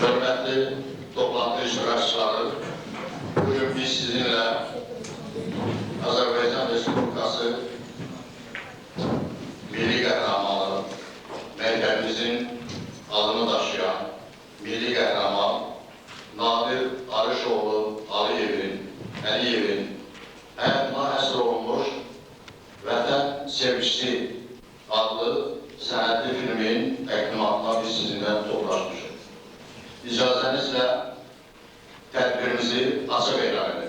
Hörmətli toplantı iştirakçıları, bugün biz sizinle Azərbaycan Respublikası milli qəhrəmanı, məktəbimizin adını daşıyan milli qəhrəman Nadir Arışoğlu Əliyevin həyatına həsr olunmuş Vətən Sevgisi adlı sənədli filmin təqdimatına biz sizinlə toplaşmışıq. İcazənizlə tədbirimizi açıq elan edelim.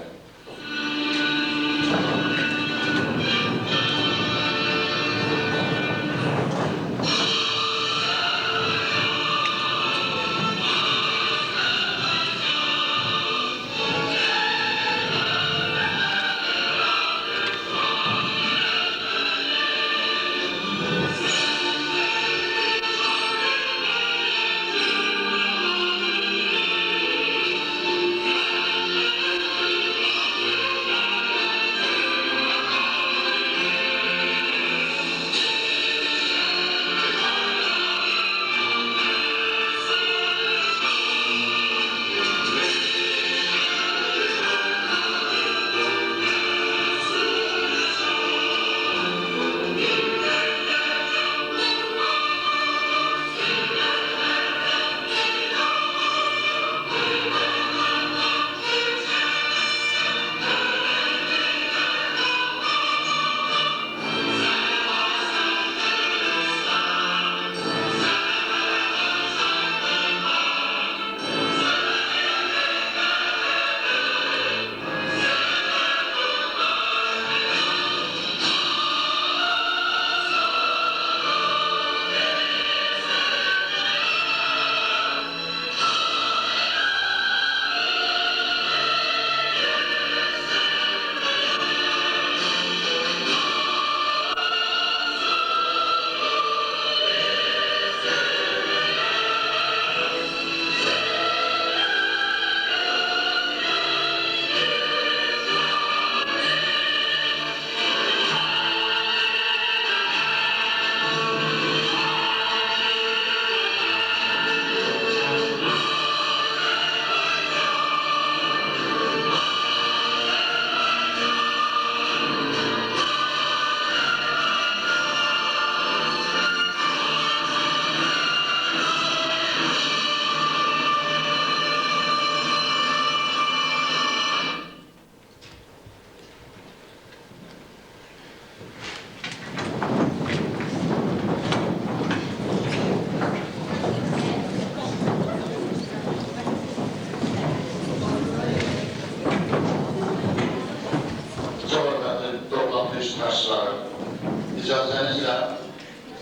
İcazənizlə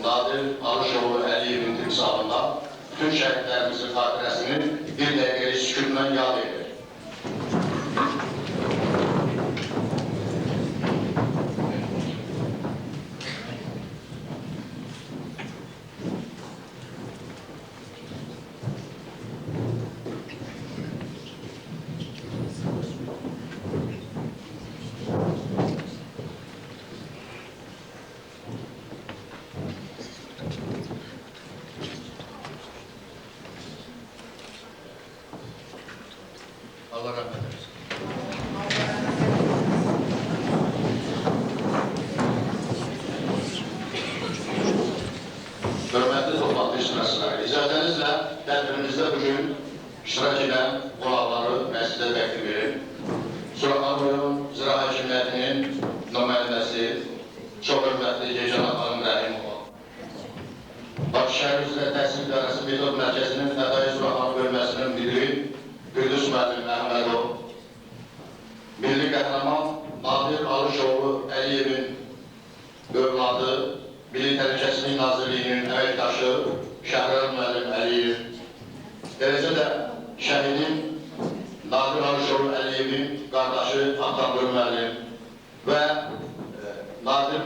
Nadir Arışoğlu Əliyevin timsalında bütün şəhidlərimizin xatirəsini bir dəqiqəlik sükutla yad edir. Allah rahmet eylesin. Hörmətli toplantı iştirakçıları, icazənizlə tədbirimizdə bugün iştirak edən qonaqları mən sizə təqdim edim. Suraxanlıqın İcra Hakimiyyətinin nümayəndəsi, çox hörmətli Gecana xanım Rəhimova, Bakı şəhər üzrə təhsil idarəsi metod mərkəzinin Fədai Suraxanlı bölməsinin müdiri Qüdüs müəllim Əhmədov, milli qəhrəman Nadir Arışoğlu Əliyevin övladı, Milli Təhlükəsizlik Nazirliyinin əməkdaşı Şəhrar müəllim Əliyev, eləcə də şəhidin Nadir Arışoğlu Əliyevin qardaşı Abdullah müəllim və Nadir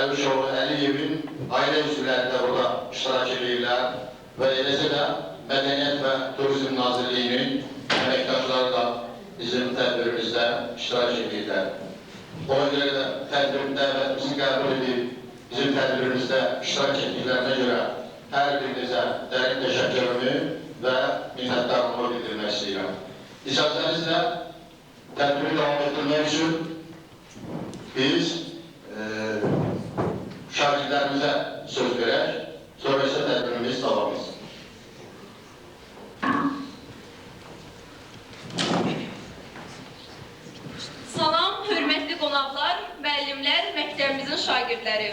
Alışoğlu Əliyevin ailə üzvləri də burada iştirak edirlər və eləcə də Mədəniyyət və Turizm Nazirliyinin əməkdaşları da bizim tədbirimizdə iştirak edirlər. Ona görə də tədbirin dəvətimizi qəbul edib, bizim tədbirimizdə iştirak etdiklərinə görə hər birinizə dərin təşəkkürümü və minnətdarlığımı bildirmək istəyirəm. İcazənizlə tədbiri davam etdirmək üçün biz şagirdlərimizə söz verək, sonra isə tədbirimiz davam etsin. Salam, hörmətli qonaqlar, müəllimlər, məktəbimizin şagirdləri.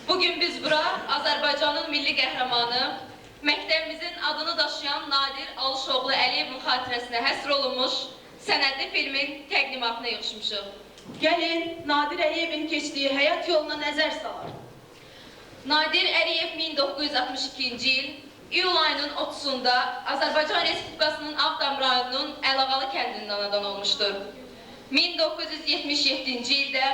Bugün biz bura Azərbaycanın milli qəhrəmanı, məktəbimizin adını daşıyan Nadir Alışoğlu Əliyevin xatirəsinə həsr olunmuş sənədli filmin təqdimatına yığışmışıq. Gəlin, Nadir Əliyevin keçdiyi həyat yoluna nəzər salaq. Nadir Əliyev 1962-ci il iyul ayının 30-da Azərbaycan Respublikasının Ağdam rayonunun Əlağalı kəndindən anadan olmuşdur. 1977-ci ildə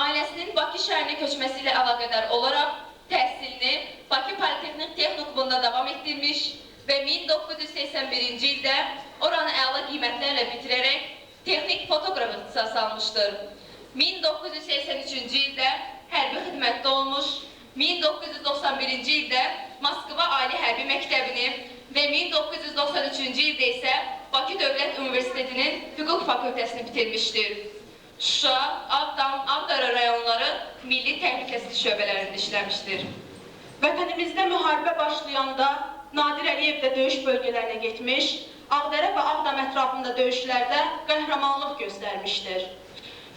ailəsinin Bakı şəhərinə köçməsi ilə əlaqədar olaraq təhsilini Bakı Politexnik Texnikumunda davam etdirmiş və 1981-ci ildə oranı əla qiymətlərlə bitirərək texnik fotoqraf ixtisası almışdır. 1983-cü ildə hərbi xidmətdə olmuş, 1991-ci ildə Moskva Ali Hərbi Məktəbini və 1993-cü ildə isə Bakı Dövlət Universitetinin Hüquq Fakültəsini bitirmişdir. Şuşa, Ağdam, Ağdərə rayonları milli təhlükəsizlik şöbələrində işləmişdir. Vətənimizdə müharibə başlayanda Nadir Əliyev də döyüş bölgələrinə getmiş, Ağdərə və Ağdam ətrafında döyüşlərdə qəhrəmanlıq göstərmişdir.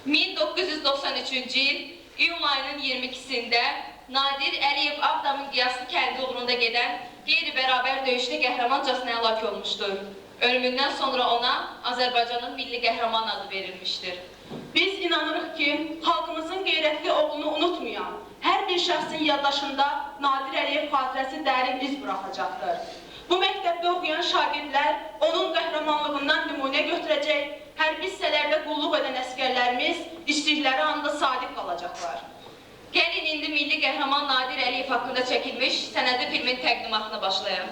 1993-cü il iyul ayının 22-sində Nadir Əliyev Ağdamın Qiyaslı kəndi uğrunda gedən qeyri-bərabər döyüşdə qəhrəmancasına həlak olmuşdur. Ölümündən sonra ona Azərbaycanın milli qəhrəman adı verilmişdir. Biz inanırıq ki, xalqımızın qeyrətli oğlunu unutmayan, hər bir şəxsin yaddaşında Nadir Əliyev xatirəsi dərin iz buraxacaqdır. Bu məktəbdə oxuyan şagirdlər onun qəhrəmanlığından nümunə götürəcək, hərbi hissələrdə qulluq edən əskərlərimiz işçilikləri anda sadiq qalacaqlar. Gəlin indi milli qəhrəman Nadir Əliyev haqqında çəkilmiş sənədli filmin təqdimatına başlayaq.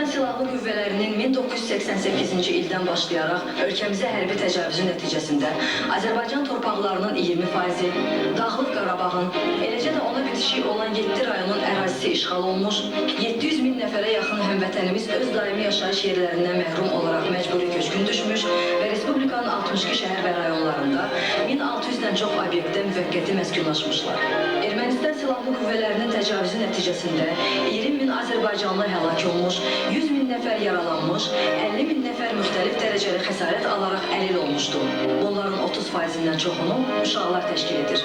Silahlı Qüvvələrinin 1988-ci ildən başlayaraq ölkəmizə hərbi təcavüzü nəticəsində Azərbaycan torpaqlarının 20%, Dağlıq Qarabağın, eləcə də ona bitişik olan 7 rayonun ərazisi işğal olmuş, 700 min nəfərə yaxın həmvətənimiz öz daimi yaşayış yerlərindən məhrum olaraq məcburi köçkün düşmüş və Respublikanın 62 şəhər və rayonlarında 1600-dən çox obyektdə müvəqqəti məskunlaşmışlar. Ermənistan Silahlı Qüvvələrinin təcavüzü nəticəsində 20 min Azərbaycanlı həlak olmuş, 100 min nəfər yaralanmış, 50 min nəfər müxtəlif dərəcəli xəsarət alaraq əlil olmuşdur. Bunların 30%-dən çoxunu uşaqlar təşkil edir.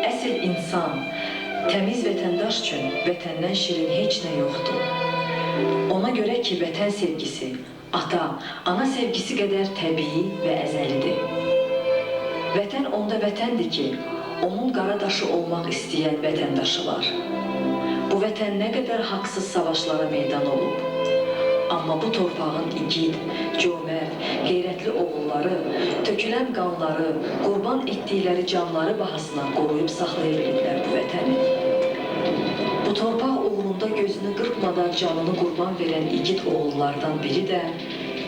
Əsl insan, təmiz vətəndaş üçün vətəndən şirin heç nə yoxdur. Ona görə ki, vətən sevgisi, ata, ana sevgisi qədər təbii və əzəlidir. Vətən onda vətəndir ki, onun qara daşı olmaq istəyən vətəndaşı var. Bu vətən nə qədər haqsız savaşlara meydan olub. Amma bu torpağın igid, cömert, qeyrətli oğulları, tökülən qanları, qurban etdikləri canları bahasına qoruyub saxlaya biliblər bu vətəni. Bu torpaq uğrunda gözünü qırpmadan canını qurban verən igid oğullardan biri də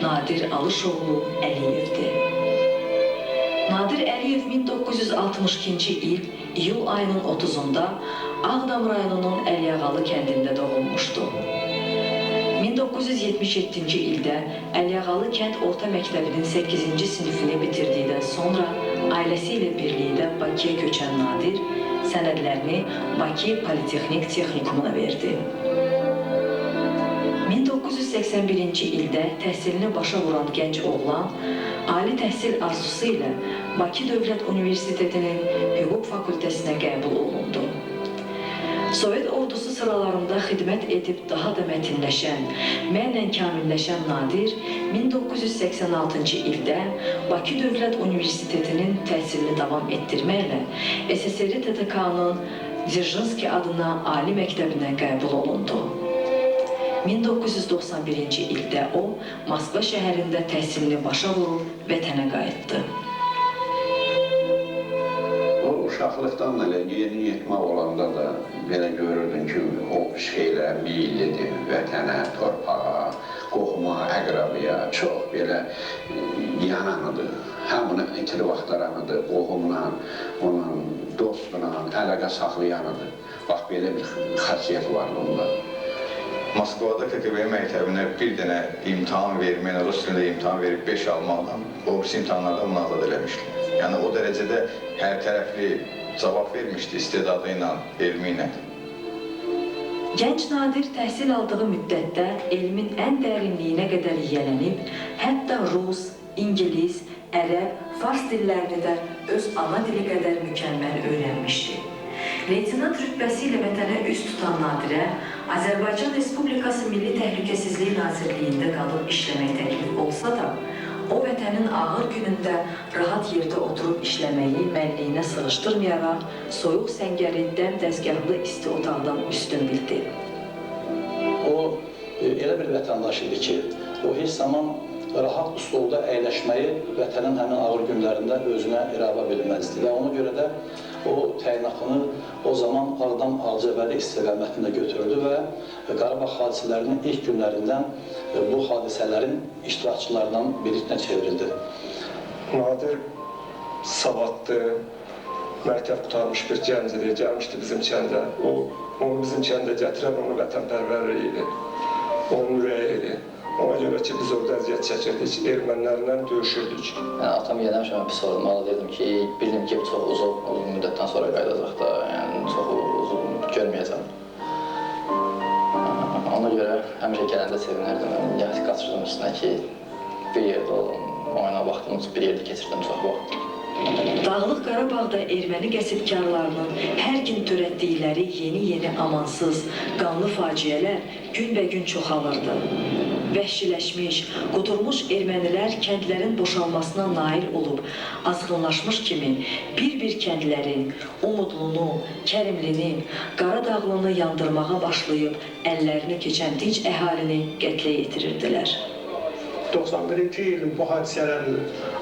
Nadir Alışoğlu Əliyevdir. Nadir Əliyev 1962-ci il iyul ayının 30-da Ağdam rayonunun Əliyağalı kəndində doğulmuşdu. 1977-ci ildə Əliyağalı kənd orta məktəbinin 8-ci sinifini bitirdikdən sonra ailəsi ilə birlikdə Bakıya köçən Nadir sənədlərini Bakı Politexnik Texnikumuna verdi. 1981-ci ildə təhsilini başa vuran gənc oğlan ali təhsil arzusu ilə Bakı Dövlət Universitetinin Hüquq Fakültəsinə qəbul olundu. Sovet ordusu sıralarında xidmət edib daha da mətinləşən, mənlə kamilləşən Nadir 1986-cı ildə Bakı Dövlət Universitetinin təhsilini davam etdirməklə SSR TTK-nın Dzержinski adına ali məktəbinə qəbul olundu. 1991-ci ildə o, Moskva şəhərində təhsilini başa vurub vətənə qayıtdı. O, uşaqlıqdan elə yeni yetmə olanda da belə görürdün ki, o şeylə meyillidir, vətənə, torpağa, qohuma, əqrabıya, çox belə yananıdır. Həmini itirib axtaranıdır, qohumla, onun dostuna, əlaqə saxlayanıdır. Bax, belə bir xasiyyət vardı onda. Moskvada KGB məktəbinə bir dənə imtahan verməklə, rus dilində imtahan verib 5 almaqla, o birisi imtahanlardan bunu azad eləmişdi. Yəni, o dərəcədə hər tərəfli cavab vermişdi istedadı ilə, elmi ilə. Gənc Nadir təhsil aldığı müddətdə elmin ən dərinliyinə qədər yiyələnib, hətta rus, ingilis, ərəb, fars dillərini də öz ana dili qədər mükəmməl öyrənmişdi. Leytinant rütbəsi ilə vətənə üz tutan Nadirə Azərbaycan Respublikası Milli Təhlükəsizlik Nazirliyində qalıb işləmək təklif olsa da, o vətənin ağır günündə rahat yerdə oturub işləməyi mənliyinə sığışdırmayaraq, soyuq səngəri dəm dəzgahlı isti otaqdan üstün bildi. O, elə bir vətəndaş idi ki, o heç zaman rahat üslubda əyləşməyi vətənin həmin ağır günlərində özünə irava bilməzdi və ona görə də o təyinatını o zaman Ağdam Ağcabədi istiqamətində götürdü və Qarabağ hadisələrinin ilk günlərindən bu hadisələrin iştirakçılarından birinə çevrildi. Nadir savadlı, məktəb qutarmış bir gəncidir, gəlmişdi bizim kəndə. Onu bizim kəndə gətirən onu vətənpərvərliyi idi, onun ürəyi idi. Ona görə ki, biz orada əziyyət çəkirdik, ermənilərlə döyüşürdük. Atam gəlmişəm, pis olmalı dedim ki, bildim ki, çox uzun müddətdən sonra qayıdacaq da, yəni çox uzun görməyəcəm. Ona görə həmişə gələndə sevinərdim, yəni qaçırdım üstünə ki, bir yerdə olum, oyuna vaxtımız bir yerdə keçirdim çox vaxt. Dağlıq Qarabağda erməni qəsbkarlarının hər gün törətdikləri yeni amansız, qanlı faciələr günbəgün çoxalırdı. Vəhşiləşmiş, qudurmuş ermənilər kəndlərin boşalmasına nail olub, azğınlaşmış kimi bir-bir kəndlərin Umudlunu, Kərimlini, Qaradağlını yandırmağa başlayıb, əllərini keçən dinc əhalini qətlə yetirirdilər. 91-ci ilin bu hadisələrin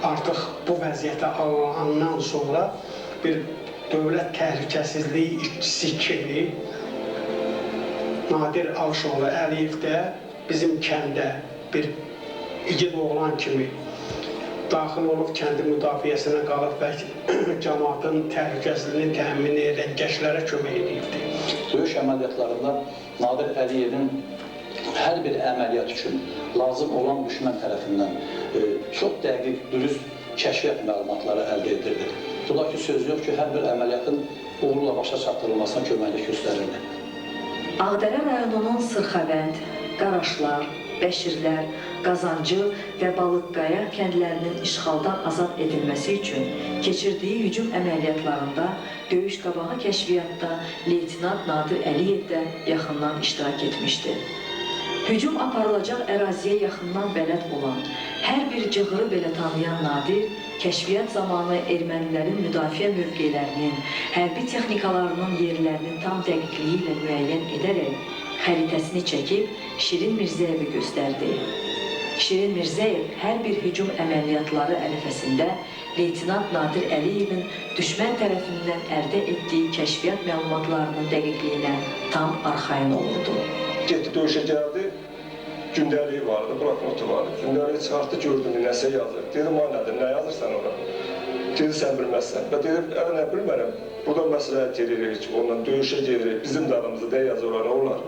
artıq bu vəziyyətə alınandan sonra bir dövlət təhlükəsizliyi işçisi kimi Nadir Alşoğlu Əliyev də bizim kəndə bir igid oğlan kimi daxil olub kəndi müdafiəsinə qalıb və cəmaatın təhlükəsizliyini təmin edən gənclərə kömək edibdir. Döyüş əməliyyatlarında Nadir Əliyevin hər bir əməliyyat üçün lazım olan düşmən tərəfindən çox dəqiq, dürüst kəşfiyyat məlumatları əldə edirdi. Bu da ki, söz yox ki, hər bir əməliyyatın uğurla başa çatdırılmasına köməklik göstərirdi. Ağdərə rayonunun Sırxavənd, Qaraşlar, Bəşirlər, Qazancı və Balıqqaya kəndlərinin işğaldan azad edilməsi üçün keçirdiyi hücum əməliyyatlarında döyüş qabağı kəşfiyyatda Leytinant Nadir Əliyev də yaxından iştirak etmişdi. Hücum aparılacaq əraziyə yaxından bələd olan, hər bir cığırı belə tanıyan Nadir, kəşfiyyat zamanı ermənilərin müdafiə mövqelərinin, hərbi texnikalarının yerlərini tam dəqiqliyi ilə müəyyən edərək, xəritəsini çəkib Şirin Mirzəyevi göstərdi. Şirin Mirzəyev hər bir hücum əməliyyatları ərəfəsində Leytinant Nadir Əliyevin düşmən tərəfindən əldə etdiyi kəşfiyyat məlumatlarının dəqiqliyinə tam arxayın olurdu. Getdi döyüşə gəldi, gündəliyi vardı, bloknotu vardı. Gündəliyi çıxartdı, gördüm, nəsə yazır. Dedim, o nədir, nə yazırsan ora? Dedi, sən bilməzsən. Və dedim, nə bilmərəm. Burada məsləhət gedirik, ondan döyüşə gedirik, bizim də adımızda da yazılar, onlar.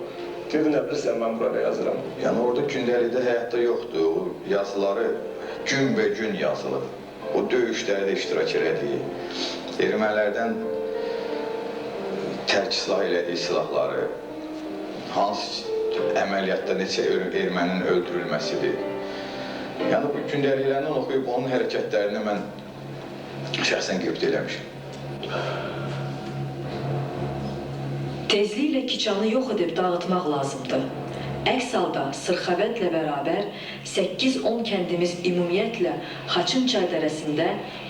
Dedi, nə bilirsən, mən burada yazıram. Yəni orada gündəlikdə həyatda yoxdur, o yazıları gün yazılır. O döyüşlərdə iştirak elədiyi, ermənilərdən tərk silah elədiyi silahları, hansı əməliyyatda neçə erməninin öldürülməsidir. Yəni bu gündəliklərini oxuyub onun hərəkətlərini mən şəxsən qeyd eləmişim. Tezliklə Kiçanı yox edib dağıtmaq lazımdır. Əks halda Sırxavətlə bərabər 8-10 kəndimiz ümumiyyətlə Xaçın çay dərəsində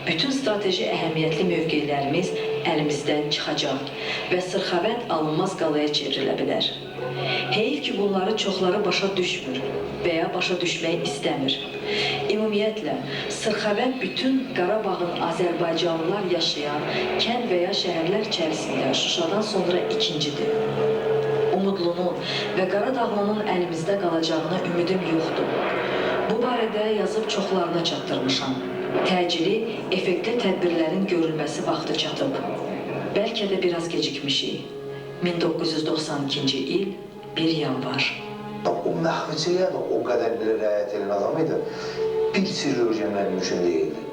bütün strateji əhəmiyyətli mövqelərimiz əlimizdən çıxacaq və Sırxavət alınmaz qalaya çevrilə bilər. Heyif ki, bunları çoxları başa düşmür və ya başa düşmək istəmir. Ümumiyyətlə, Sırxavət bütün Qarabağın Azərbaycanlılar yaşayan kənd və ya şəhərlər içərisində Şuşadan sonra ikincidir. Umudlunun və Qaradağlının əlimizdə qalacağına ümidim yoxdur. Bu barədə yazıb çoxlarına çatdırmışam. Təcili, effektli tədbirlərin görülməsi vaxtı çatıb. Bəlkə də biraz gecikmişik. 1992-ci il 1 yanvar. O məxficiliyə də o qədər belə rəyət elin adam idi. Bir sirr öyrənmək mümkün deyildi.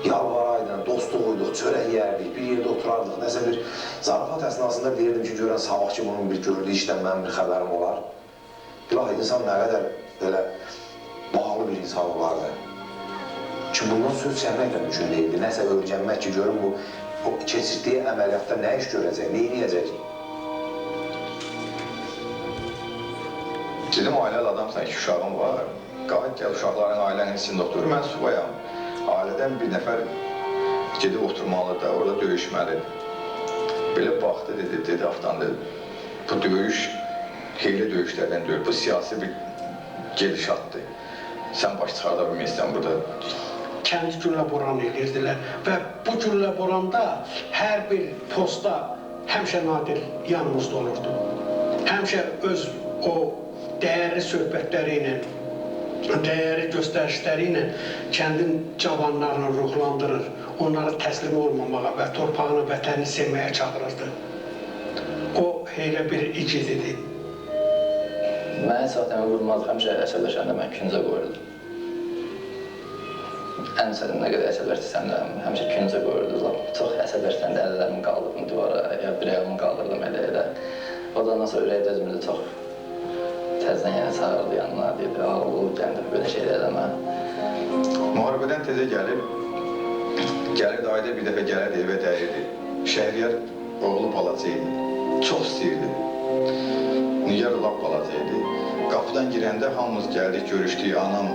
Yalvaraydı, dostluğuyduk, çörək yerdik, bir yerdə oturardıq. Nəsə bir zarafat əsnasında deyirdim ki, görən sabah ki, bunun bir gördüyü işdən mənim bir xəbərim olar. İlahi, insan nə qədər belə bağlı bir insan olardı. Çünki bundan söz çəkmək də mümkün deyildi. Nəsə öyrənmək ki, görün bu keçirdiyi əməliyyatda nə iş görəcək, nə eləyəcək? Dedim, ailəli adamsan, 2 uşağım var. Qayıt gəl uşaqların ailənin içində otur, mən subayam. Ailədən bir nəfər gedib oturmalıdır, orada döyüşməlidir. Belə baxdı, dedi, aftan dedi, bu döyüş heyli döyüşlərdən deyil, bu siyasi bir gedişatdır. Sən baş çıxarda bilməyəsən burada. Kənd güllə boran edirdilər və bu güllə boranda hər bir postda həmişə Nadir yanımızda olurdu. Həmişə öz o dəyərli söhbətləri ilə, dəyəri göstərişləri ilə kəndin cavanlarını ruhlandırır, onları təslim olmamağa və torpağını, vətənini sevməyə çağırırdı. O, elə bir igid idi. Mən zaten vurmaz, həmişə əsəbləşəndə mən küncə qoyurdum. Ən sənin nə qədər əsəbləşdirsən də həmişə küncə qoyurdu. Çox əsəbləşsən də əllərimi qaldırdım divara, ya bir ayağımı qaldırdım elə. Ondan sonra ürək dözmürdü çox. Təzdən yenə çağırdı yanına, deyirdi, ağlı gəldi, belə şeylər eləmə. Müharibədən tezə gəlirdi, ayda bir dəfə gəlirdi, evə dəyirdi. Şəhriyar oğlu balaca idi, çox istəyirdi. Nigar lap balaca idi. Qapıdan girəndə hamımız gəldik, görüşdük, anam,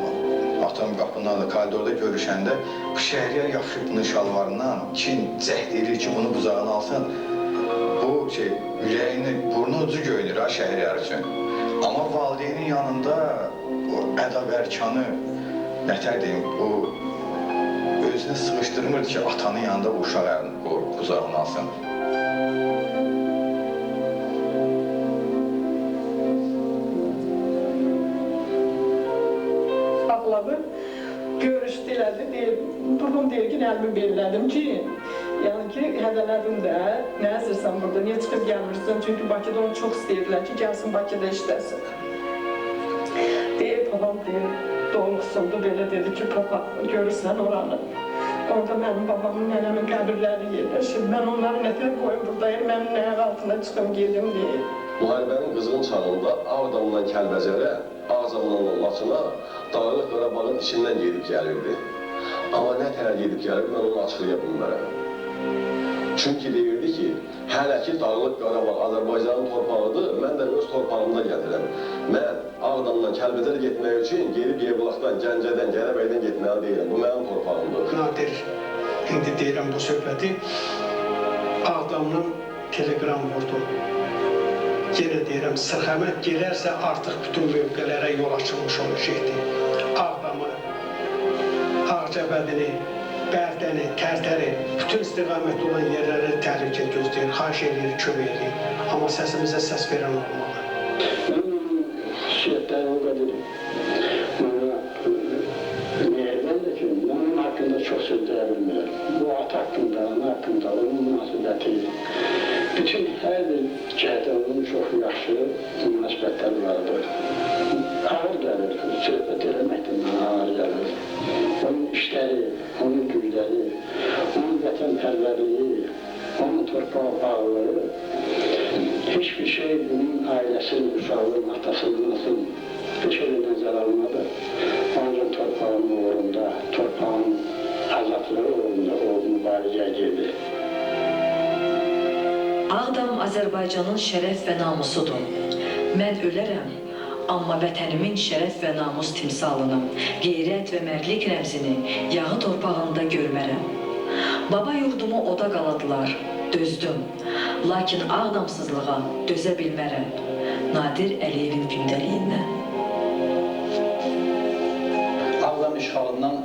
atam qapının adı, koridorda görüşəndə bu şəhriyar yapışıb bunun şalvarından, kin cəhd edir ki, bunu buzağına alsın. Bu ürəyini, burnu ucu göynür ha şəhriyar üçün. Amma valideynin yanında o ədab-ərkanı, nətər deyim, o özünə sıxışdırmırdı ki, atanın yanında bu uşaq əlini buzağına alsın. Ağladı, görüşdülərdi, babam deyir ki, əlimi bellədim ki, yəni ki, hədələdim də, nə əzirsən burada, niyə çıxıb gəlmirsən? Çünki Bakıda onu çox istəyirdilər ki, gəlsin Bakıda işləsin. Deyir, babam deyir, dolğusundu, belə dedi ki, papa, görürsən oranı. Orada mənim babamın, nənəmin qəbirləri yerləşir. Mən onları nətər qoyum buradayım, mənim nəyək altına çıxım gedim deyir. Müharibənin qızğın çağında Ağdamdan Kəlbəcərə, Ağdamdan Laçına, Dağlıq Qarabağın içindən gedib gəlirdi. Amma nə tərə gedib gəlirdi, mən onu açıqlaya bilmərəm. Çünki deyirdi ki, hələ ki Dağlıq Qarabağ Azərbaycanın torpağıdır, mən də öz torpağımda gəlirəm. Mən Ağdamdan Kəlbəcərə getmək üçün gedib Yevlaqdan, Gəncədən, Gərəbəydən getməli deyirəm. Bu mənim torpağımdır. Nadir, indi deyirəm bu söhbəti, Ağdamdan telegram vurdu. Yenə deyirəm, Sırxavət gələrsə artıq bütün mövqələrə yol açılmış olacaqdır. Ağdamı, Ağcabədini, Bərdəni, Tərtəri, bütün istiqamətli olan yerləri təhlükə gözləyir, xahiş edir, kömək edir. Amma səsimizə səs verən olmalı. Şəhətlərin o qədər mənə meyilməndir ki, bunun haqqında çox söz deyə bilmirəm. Bu ata haqqında, ana haqqında, onun münasibəti, bütün hər bir cəhətə onun çox yaxşı münasibətləri vardır. Ağır gəlir, söhbət eləməkdən ağır gəlir. Onun işləri, onun gücləri, onun vətənpərvərliyi, onun torpağı bağlığı, heç bir şey bunun ailəsinin, uşağının, atasının, bir şeylə nəzər alınmadı. Ancaq torpağın uğrunda, torpağın azadlığı uğrunda o mübarizə edirdi. Ağdam Azərbaycanın şərəf və namusudur. Mən ölərəm, amma vətənimin şərəf və namus timsalını, qeyrət və mərdlik rəmzini yağı torpağında görmərəm. Baba yurdumu oda qaladılar, dözdüm. Lakin Ağdamsızlığa dözə bilmərəm. Nadir Əliyevin gündəliyindən. Ağdam işğalından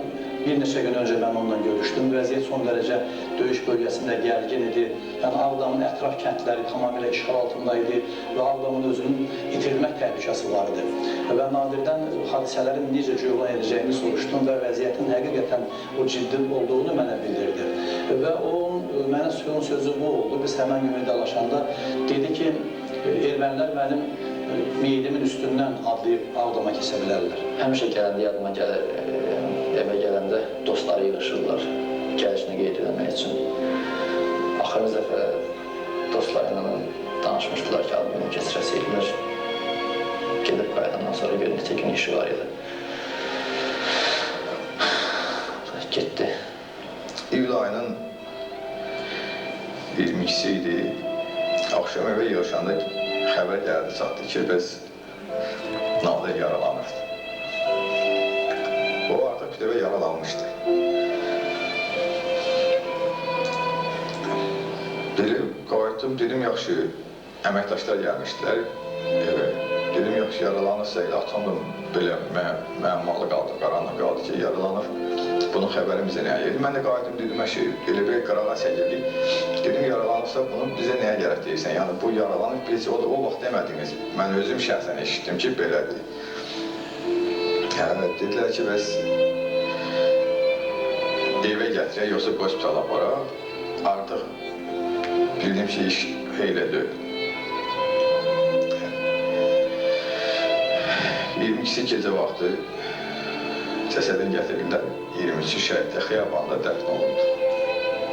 bir neçə gün öncə mən onunla görüşdüm. Vəziyyət son dərəcə döyüş bölgəsində gərgin idi. Yəni Ağdamın ətraf kəndləri tamamilə işğal altında idi və Ağdamın özünün itirilmək təhlükəsi var idi. Və Nadirdən hadisələrin necə cürlan edəcəyini soruşdum və vəziyyətin həqiqətən o ciddi olduğunu mənə bildirdi. Və mənə son sözü bu oldu. Biz həmən gün vidalaşanda dedi ki, ermənilər mənim meyidimin üstündən adlayıb Ağdama kəsə bilərlər. Həmişə gələndə yadıma gəlir, evə gələndə dostları yığışırlar, gəlişini qeyd eləmək üçün. Axırıncı dəfə dostlarıyla danışmışdılar ki, albümü keçirəsiyirlər. Gedib qayıdandan sonra görün, neçə gün işi var idi. Getdi. İyul ayının 22-si idi. Axşam evə yığışanda xəbər gəldi, çatdı ki, biz Nadir yaralanırdı. O artıq kütəvə yaralanmışdı. Qayıtdım, dedim, yaxşı, əməkdaşlar gəlmişdilər evə. Dedim, yaxşı, yaralanırsa, atamda belə müəmmalı qaldı, qaranlıq qaldı ki, yaralanır. Bunun xəbəri bizə nəyə yedir? Mən də qayıtdım, dedim, elə bir qırağa çəkildik. Dedim, yaralanırsa, bunu bizə nəyə gərək deyirsən? Yəni, bu yaralanır, biz o vaxt demədiniz. Mən özüm şəxsən eşitdim ki, belədir. Dedilər ki, bəs evə gətirək, yoxsa hospital aparaq. Artıq bildim ki, iş heylə deyil. 22-si gecə vaxtı cəsədini gətirirlər, 23-cü şəhiddə xiyabanda dəfn olundu.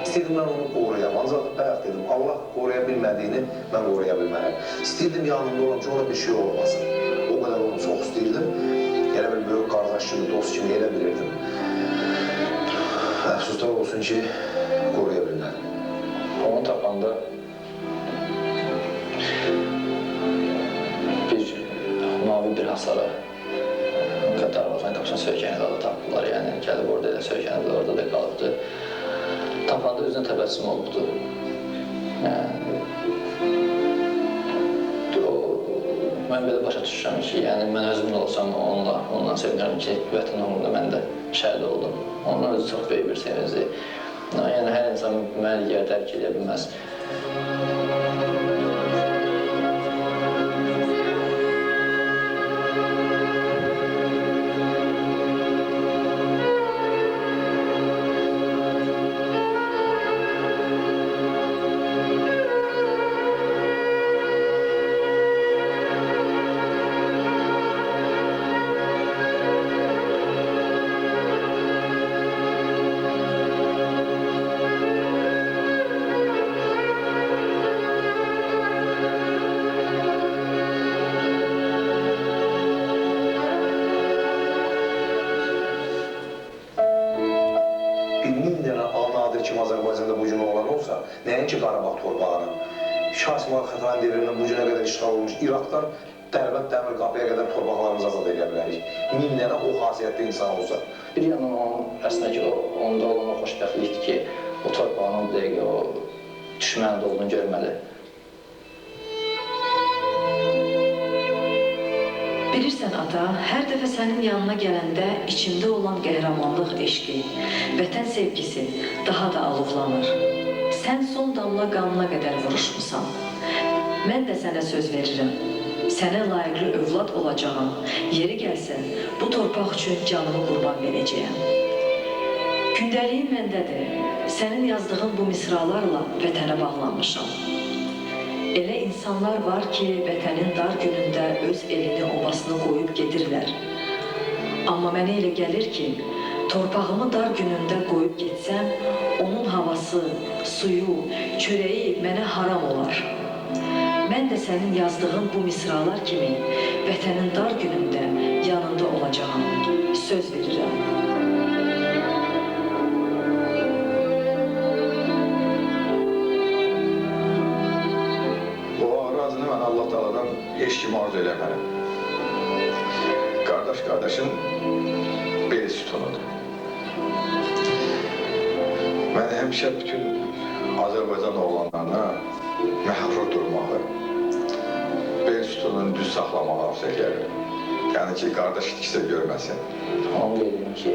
İstəyirdim mən onu qoruyam, ancaq bayaq dedim, Allah qoruya bilmədiyini mən qoruya bilmərəm. İstəyirdim yanımda olan ki, ona bir şey olmasın. O qədər onu çox istəyirdim. Elə bir böyük qardaş kimi, dost kimi elə bilirdim. Əfsuslar olsun ki, qoruya bilmədim. Onu tapanda mavi bir hasara Qatarlıqdan qapısına söykənədə da tapdılar, yəni gəlib orada elə söykənədə orada da qalıbdı. Tapanda özünə təbəssüm olubdu. Mən belə başa düşürəm ki, yəni mən özümdə olsam ondan sevinirəm ki, vətən uğrunda mən də şəhid oldum. Ondan özü çox böyük bir sevinci. Yəni hər insan mənə yer dərk edə bilməz. Nəinki Qarabağ torpağının, Şah-İsmail Xətai devrində bu günə qədər işğal olmuş İraqdan Dərbənd Dəmir qapıya qədər torpaqlarımızı azad edə bilərik. 1000 dənə o xasiyyətli insan olsa. Bir yandan onun əslində ki, onda olan o xoşbəxtlikdir ki, o torpağının bu dəqiqə o düşməndə olduğunu görməli. Bilirsən ata, hər dəfə sənin yanına gələndə içimdə olan qəhrəmanlıq eşqi, vətən sevgisi daha da alovlanır. Sən son damla qanına qədər vuruşmusan. Mən də sənə söz verirəm. Sənə layiqli övlad olacağam. Yeri gəlsə, bu torpaq üçün canımı qurban verəcəyəm. Gündəliyim məndədir. Sənin yazdığın bu misralarla vətənə bağlanmışam. Elə insanlar var ki, vətənin dar günündə öz elini, obasını qoyub gedirlər. Amma mənə elə gəlir ki, torpağımı dar günündə qoyub getsəm, onun havası, suyu, çörəyi mənə haram olar. Mən də sənin yazdığın bu misralar kimi vətənin dar günündə yanında olacağam. Söz verirəm. Allah Teala'dan heç kim arzu eləmərəm. Qardaşın beli sütunudur. Mən həmişə bütün Azərbaycan oğlanlarına məhrur durmağı, bel sütununu düz saxlamağı arzu edirəm. Yəni ki, qardaş ikisi də görməsin. Onu dedim ki,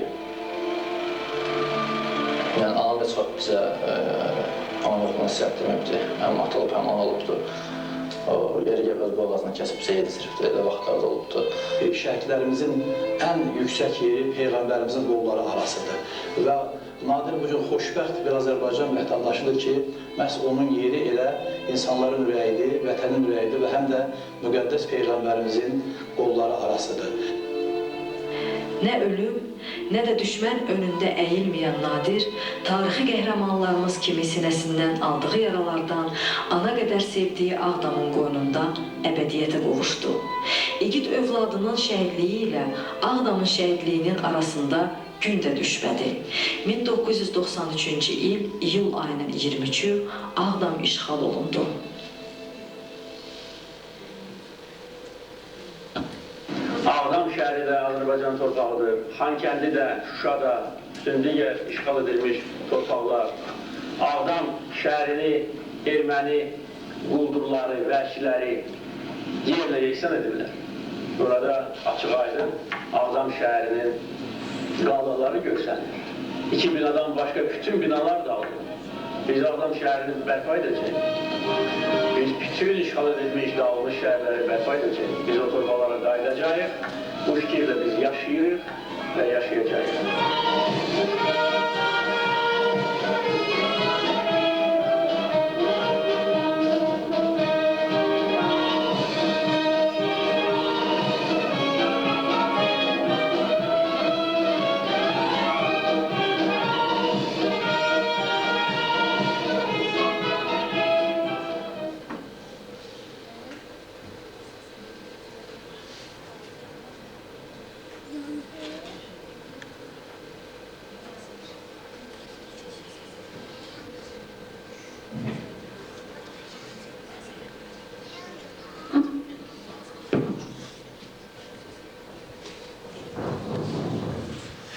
yəni anam da çox bizə analıqla nəsihət deməkdir. Həm ata olub, həm ana olubdur. O yeri gəbəz boğazına kəsib seyir sirifdir, elə vaxtlarda olubdur. Şəhidlərimizin ən yüksək yeri Peyğəmbərimizin qolları arasıdır. Və Nadir bugün xoşbəxt bir Azərbaycan vətəndaşıdır ki, məhz onun yeri elə insanların ürəyidir, vətənin ürəyidir və həm də müqəddəs Peyğəmbərimizin qolları arasıdır. Nə ölüm, nə də düşmən önündə əyilməyən Nadir, tarixi qəhrəmanlarımız kimi sinəsindən aldığı yaralardan ana qədər sevdiyi Ağdamın qoynunda əbədiyyətə qovuşdu. İgid övladının şəhidliyi ilə Ağdamın şəhidliyinin arasında gün də düşmədi. 1993-cü il iyul ayının 23-ü Ağdam işğal olundu. Ağdam şəhəri də Azərbaycan torpağıdır. Xankəndi də, Şuşa da, bütün digər işğal edilmiş torpaqlar. Ağdam şəhərini erməni quldurları, vəhşiləri yerlə yeksan edirlər. Burada açıq aydın Ağdam şəhərinin qalıqları görsənir. 2 binadan başqa bütün binalar dağılır. Biz Ağdam şəhərini bərpa edəcəyik. Biz bütün işğal edilmiş, dağılmış şəhərləri bərpa edəcəyik. Biz o torpaqlara qayıdacağıq. Bu fikirlə biz yaşayırıq və yaşayacağıq.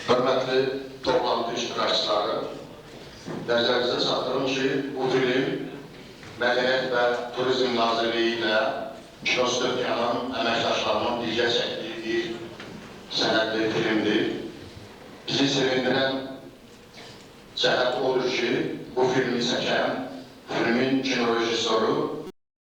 Hörmətli toplantı iştirakçıları, nəzərinizə çatdırım ki, bu film Mədəniyyət və Turizm Nazirliyi ilə Kinostudyanın əməkdaşlarının birgə çəkdiyi bir sənədli filmdir. Bizi sevindirən cəhət odur ki, bu filmi çəkən filmin kinoloji